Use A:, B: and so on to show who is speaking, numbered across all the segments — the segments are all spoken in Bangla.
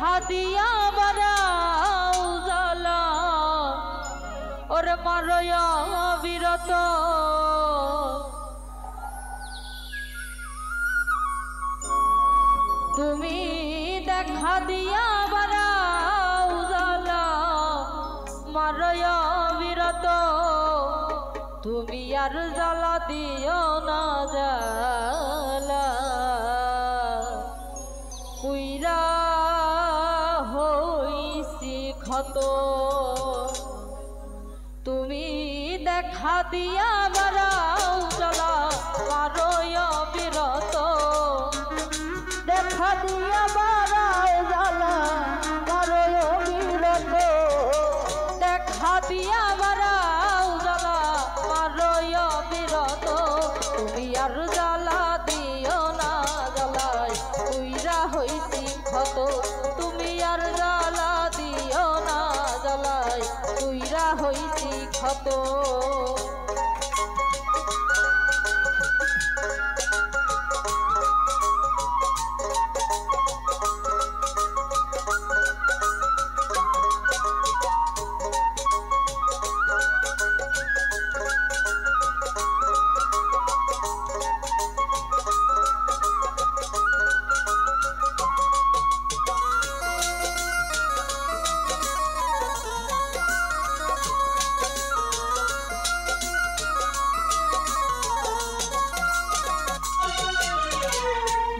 A: দেখা দিয়া বারাও জ্বালা ওরে মারয়া বিরত তুমি দেখা দিয়া বারাও জ্বালা মারয়া বিরত তুমি আর জ্বালা দিও না জ্বালা পুইরা হইছি ক্ষত তুমি দেখা দিয়া বারাও জ্বালা মারয় বিরত দেখা দিয়া বারাও জ্বালা মারয় বিরত দেখা দিয়া বারাও জ্বালা মারয় বিরত তুমি আর জ্বালা দিও না জ্বালায় পুইরা হইছি ক্ষত তুমি আর জ্বালা দিও না জ্বালায় পুইরা হইছি ক্ষত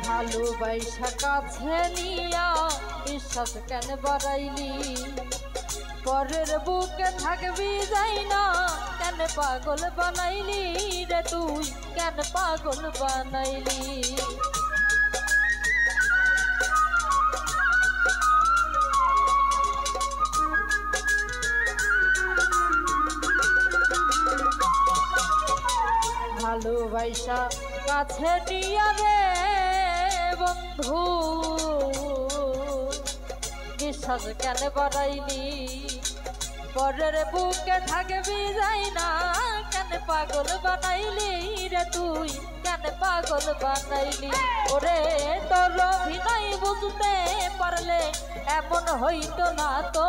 A: ভালোবাসা কাছে নিয়া বিশ্বাস কেন বাড়াইলি পরের বুকে থাকবি যাই না কেন পাগল বানাইলি রে তুই কেন পাগল বানাইলি ভালোবাসা কাছে নিয়া রে বন্ধু বিশ্বাস কেন বাড়াইলি পরের বুকে থাকবি যাই না কেন পাগল বানাইলি রে তুই কেন পাগল বানাইলি ওরে তোর অভিনয় বুঝতে পারলে এমন হইতো না তো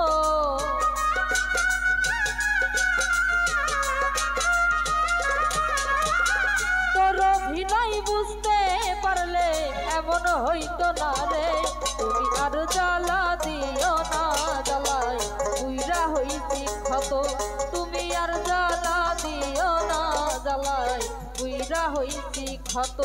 A: তোর অভিনয় বুঝতে পারলে এমন হইতো না রে তুমি আর জ্বালা দিও না জ্বালায় পুইরা হইছি ক্ষত তুমি আর জ্বালা দিও না জ্বালায় পুইরা হইছি ক্ষত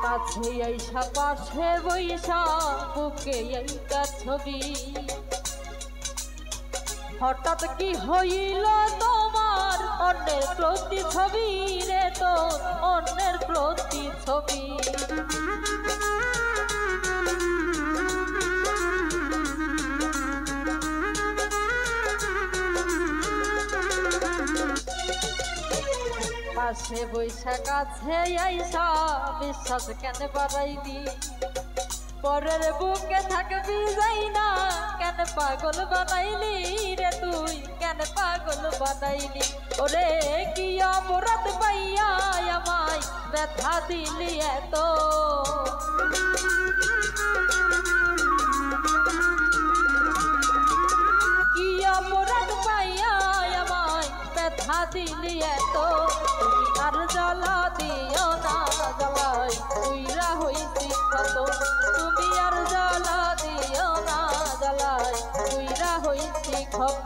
A: কাছে আইসা পাশে বইসা বুকে এইটা ছবি হঠাৎ কি হইল তোমার অন্যের প্রতি ছবি রে তো অন্যের প্রতি ছবি পাশে বৈশা কাছে আইসা বিশ্বাস কেন বাড়াইলি পরের বুকে থাকবি যাই না কেন পাগল বানাইলি রে তুই কেন পাগল বানাইলি ওরে কি অপরাধ পাইয়া আমায় ব্যথা দিলি এত কি অপরাধ পাইয়া আমায় ব্যথা দিলি এত তুমি আর জ্বালা দিও না জ্বালায় পুইরা হইছি ক্ষত তুমি আর জ্বালা দিও না জ্বালায় পুইরা হইছি ক্ষত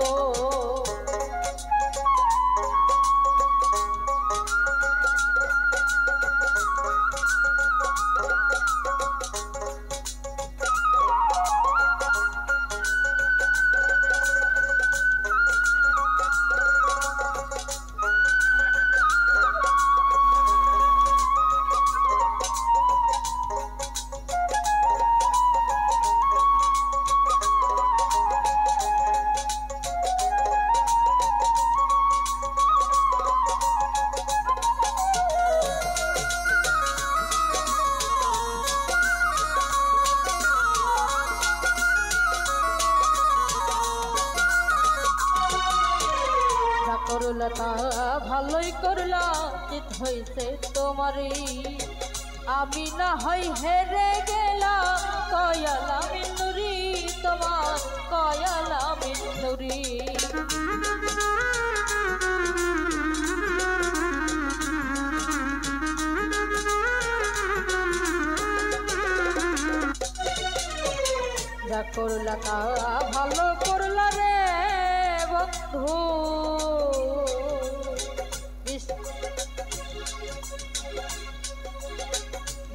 A: করলা তা ভালোই করলা, চিত হইছে তোমারই। আমি না হয় হেরে গেলাম, কয়ালা মিন্নুরি তোমার, কয়ালা মিন্নুরি। যা করলা তা ভালো করলা রে বন্ধু,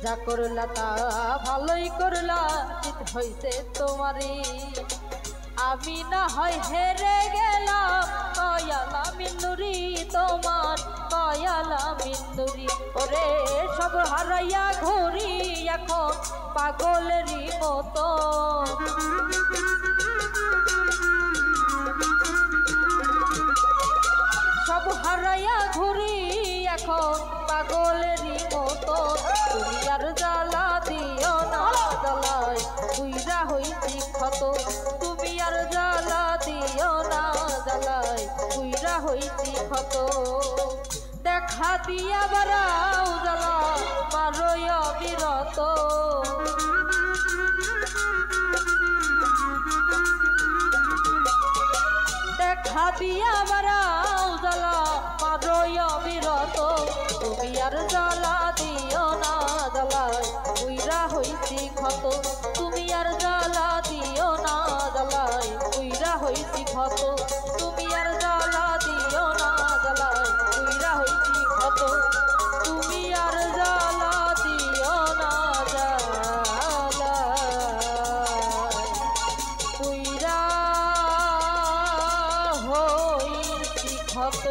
A: যা করলা তা ভালোই করলা, জিত হইছে তোমারই। আমি না হয় হেরে গেলাম, কয়ালা মিন্নুরি তোমার, কয়ালা মিন্নুরি। ওরে সব হারাইয়া ঘুরি এখন পাগলেরই মতো, সব হারাইয়া ঘুরি এখন পাগলেরই মতো। তুমি আর জ্বালা দিও না, জ্বালায় বুইরা হইছি ক্ষত। তুমি আর জ্বালা দিও না, জ্বালায় বুইরা হইছি ক্ষত। দেখা দিয়া বারাও জ্বালা মারই অবিরত, দেখা দিয়া বারাও জ্বালা মারই অবিরত। তুমি আর জ্বালা দিও না, জ্বালায় বুইরা হইছি ক্ষত। তুমি আর জ্বালা দিও না, জ্বালায় বুইরা হইছি ক্ষত। তুমি আর জ্বালা দিও না, জ্বালায় বুইরা হইছি ক্ষত। তুমি আর জ্বালা দিও না, জ্বালায় বুইরা হইছি ক্ষত।